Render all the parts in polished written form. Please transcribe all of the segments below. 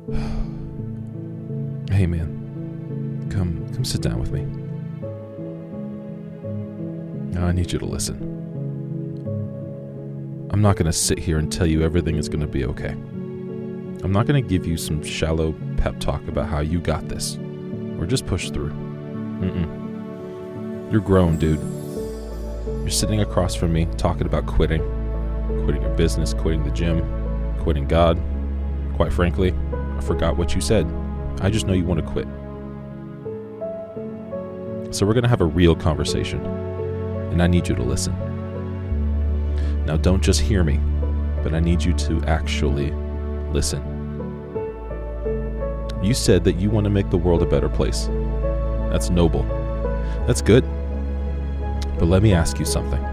Hey man, come sit down with me. Now I need you to listen. I'm not going to sit here and tell you everything is going to be okay. I'm not going to give you some shallow pep talk about how you got this, or just push through. You're grown, dude. You're sitting across from me talking about quitting your business, quitting the gym, quitting God. Quite frankly, I forgot what you said. I just know you want to quit. So we're going to have a real conversation, and I need you to listen. Now don't just hear me, but I need you to actually listen. You said that you want to make the world a better place. That's noble. That's good. But let me ask you something.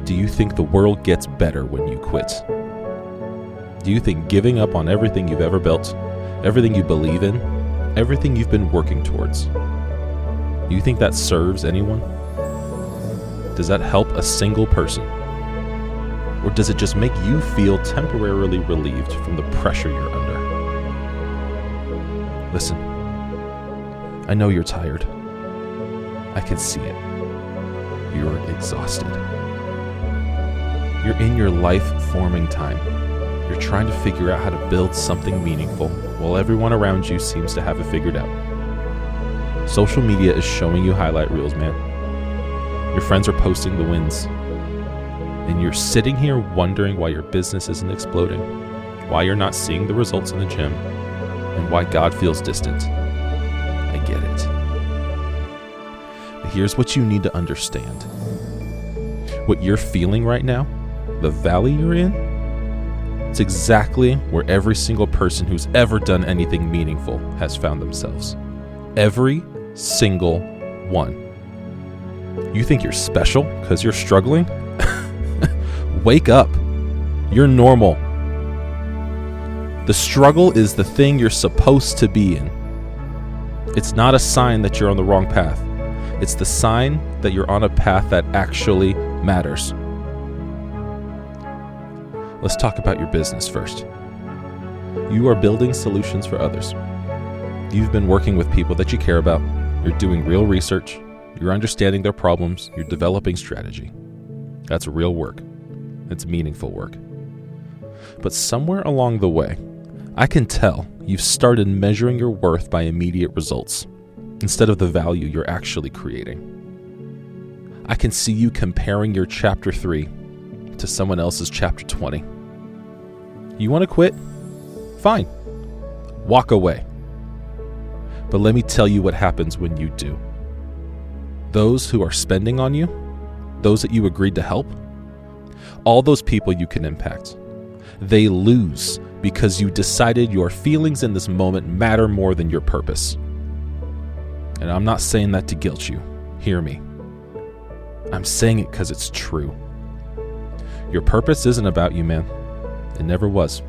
Do you think the world gets better when you quit? Do you think giving up on everything you've ever built, everything you believe in, everything you've been working towards, do you think that serves anyone? Does that help a single person? Or does it just make you feel temporarily relieved from the pressure you're under? Listen, I know you're tired. I can see it. You're exhausted. You're in your life-forming time. You're trying to figure out how to build something meaningful while everyone around you seems to have it figured out. Social media is showing you highlight reels, man. Your friends are posting the wins. And you're sitting here wondering why your business isn't exploding, why you're not seeing the results in the gym, and why God feels distant. I get it. But here's what you need to understand. What you're feeling right now, the valley you're in, it's exactly where every single person who's ever done anything meaningful has found themselves. Every single one. You think you're special because you're struggling? Wake up. You're normal. The struggle is the thing you're supposed to be in. It's not a sign that you're on the wrong path. It's the sign that you're on a path that actually matters. Let's talk about your business first. You are building solutions for others. You've been working with people that you care about. You're doing real research. You're understanding their problems. You're developing strategy. That's real work. It's meaningful work. But somewhere along the way, I can tell you've started measuring your worth by immediate results instead of the value you're actually creating. I can see you comparing your chapter 3 to someone else's chapter 20. You want to quit? Fine. Walk away. But let me tell you what happens when you do. Those who are spending on you, those that you agreed to help, all those people you can impact, they lose because you decided your feelings in this moment matter more than your purpose. And I'm not saying that to guilt you. Hear me. I'm saying it because it's true. Your purpose isn't about you, man. It never was.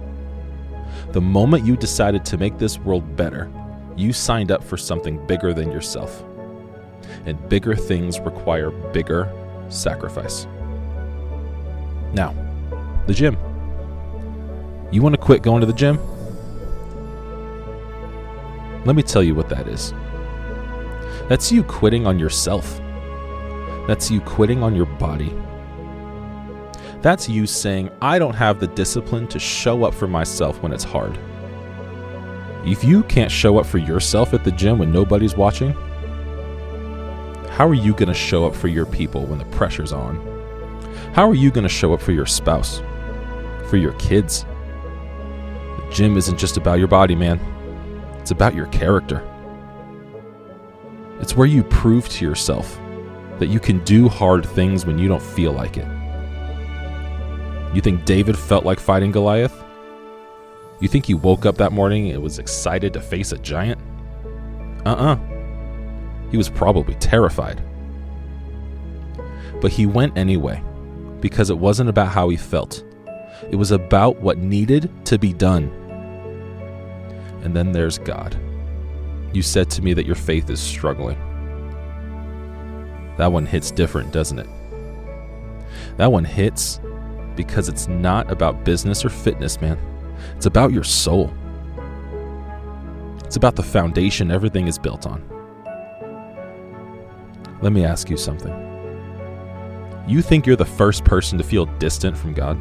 The moment you decided to make this world better, you signed up for something bigger than yourself. And bigger things require bigger sacrifice. Now, the gym. You want to quit going to the gym? Let me tell you what that is. That's you quitting on yourself. That's you quitting on your body. That's you saying, I don't have the discipline to show up for myself when it's hard. If you can't show up for yourself at the gym when nobody's watching, how are you going to show up for your people when the pressure's on? How are you going to show up for your spouse, for your kids? The gym isn't just about your body, man. It's about your character. It's where you prove to yourself that you can do hard things when you don't feel like it. You think David felt like fighting Goliath? You think he woke up that morning and was excited to face a giant? He was probably terrified. But he went anyway, because it wasn't about how he felt. It was about what needed to be done. And then there's God. You said to me that your faith is struggling. That one hits different, doesn't it? That one hits because it's not about business or fitness, man. It's about your soul. It's about the foundation everything is built on. Let me ask you something. You think you're the first person to feel distant from God?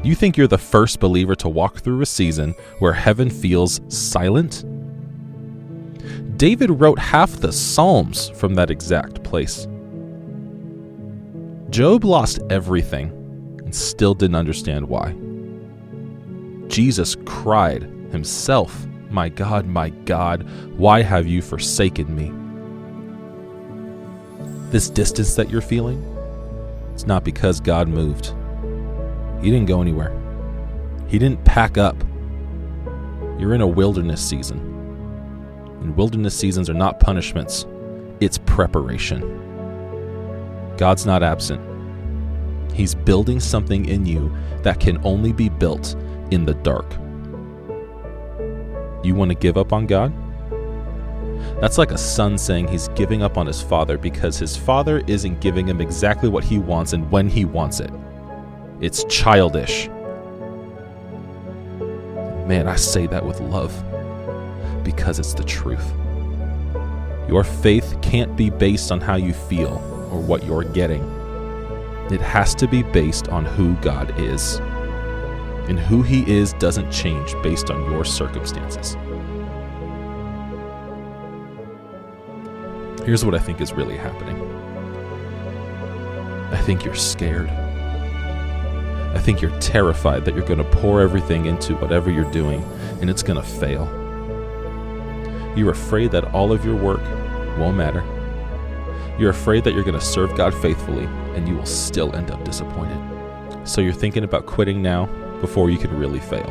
You think you're the first believer to walk through a season where heaven feels silent? David wrote half the Psalms from that exact place. Job lost everything and still didn't understand why. Jesus cried himself, my God, why have you forsaken me?" This distance that you're feeling, it's not because God moved. He didn't go anywhere. He didn't pack up. You're in a wilderness season. And wilderness seasons are not punishments. It's preparation. God's not absent. He's building something in you that can only be built in the dark. You want to give up on God? That's like a son saying he's giving up on his father because his father isn't giving him exactly what he wants and when he wants it. It's childish. Man, I say that with love because it's the truth. Your faith can't be based on how you feel or what you're getting. It has to be based on who God is. And who He is doesn't change based on your circumstances. Here's what I think is really happening. I think you're scared. I think you're terrified that you're going to pour everything into whatever you're doing and it's going to fail. You're afraid that all of your work won't matter. You're afraid that you're going to serve God faithfully and you will still end up disappointed. So you're thinking about quitting now before you can really fail.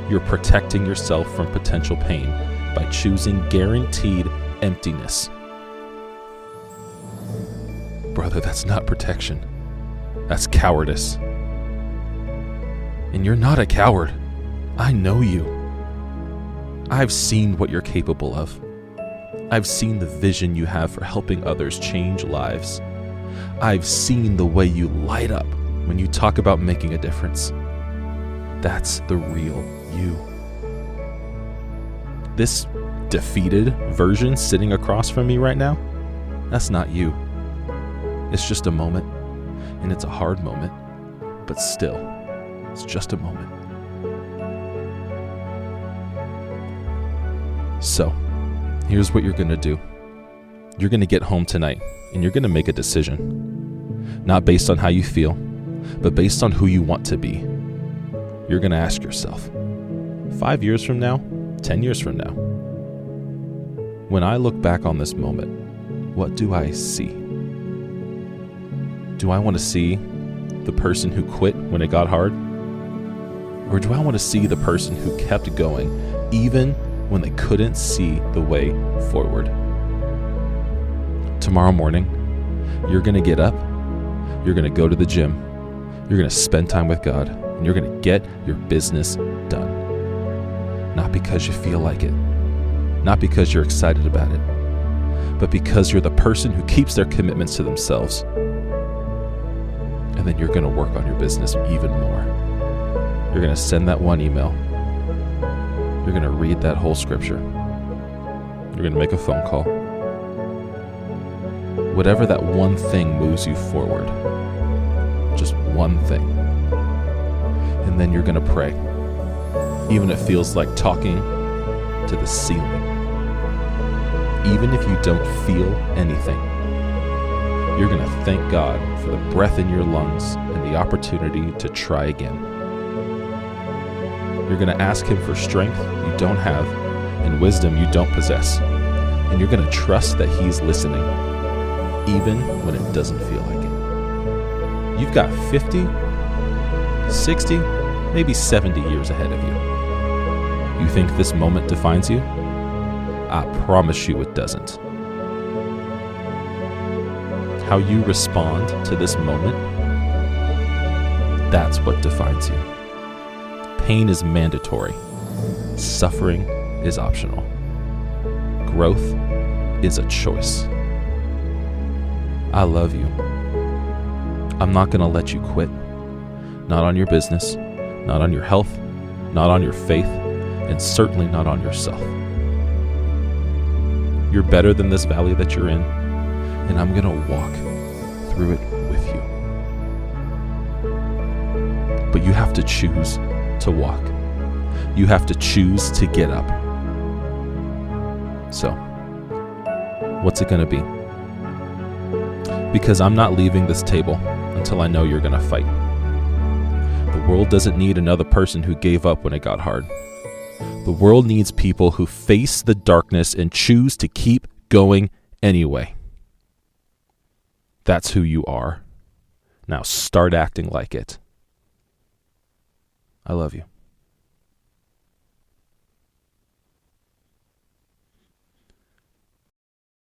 You're protecting yourself from potential pain by choosing guaranteed emptiness. Brother, that's not protection. That's cowardice. And you're not a coward. I know you. I've seen what you're capable of. I've seen the vision you have for helping others change lives. I've seen the way you light up when you talk about making a difference. That's the real you. This defeated version sitting across from me right now, that's not you. It's just a moment, and it's a hard moment, but still, it's just a moment. So, here's what you're going to do. You're going to get home tonight, and you're going to make a decision. Not based on how you feel, but based on who you want to be. You're going to ask yourself, 5 years from now, 10 years from now, when I look back on this moment, what do I see? Do I want to see the person who quit when it got hard? Or do I want to see the person who kept going even when they couldn't see the way forward? Tomorrow morning, you're going to get up, you're going to go to the gym, you're going to spend time with God, and you're going to get your business done. Not because you feel like it, not because you're excited about it, but because you're the person who keeps their commitments to themselves. And then you're going to work on your business even more. You're going to send that one email. You're going to read that whole scripture. You're going to make a phone call. Whatever that one thing moves you forward, just one thing. And then you're going to pray. Even if it feels like talking to the ceiling. Even if you don't feel anything. You're going to thank God for the breath in your lungs and the opportunity to try again. You're going to ask Him for strength you don't have and wisdom you don't possess. And you're going to trust that He's listening, even when it doesn't feel like it. You've got 50, 60, maybe 70 years ahead of you. You think this moment defines you? I promise you it doesn't. How you respond to this moment, that's what defines you. Pain is mandatory. Suffering is optional. Growth is a choice. I love you. I'm not going to let you quit. Not on your business, not on your health, not on your faith, and certainly not on yourself. You're better than this valley that you're in, and I'm going to walk through it with you. But you have to choose to walk. You have to choose to get up. So, what's it going to be? Because I'm not leaving this table until I know you're going to fight. The world doesn't need another person who gave up when it got hard. The world needs people who face the darkness and choose to keep going anyway. That's who you are. Now start acting like it. I love you.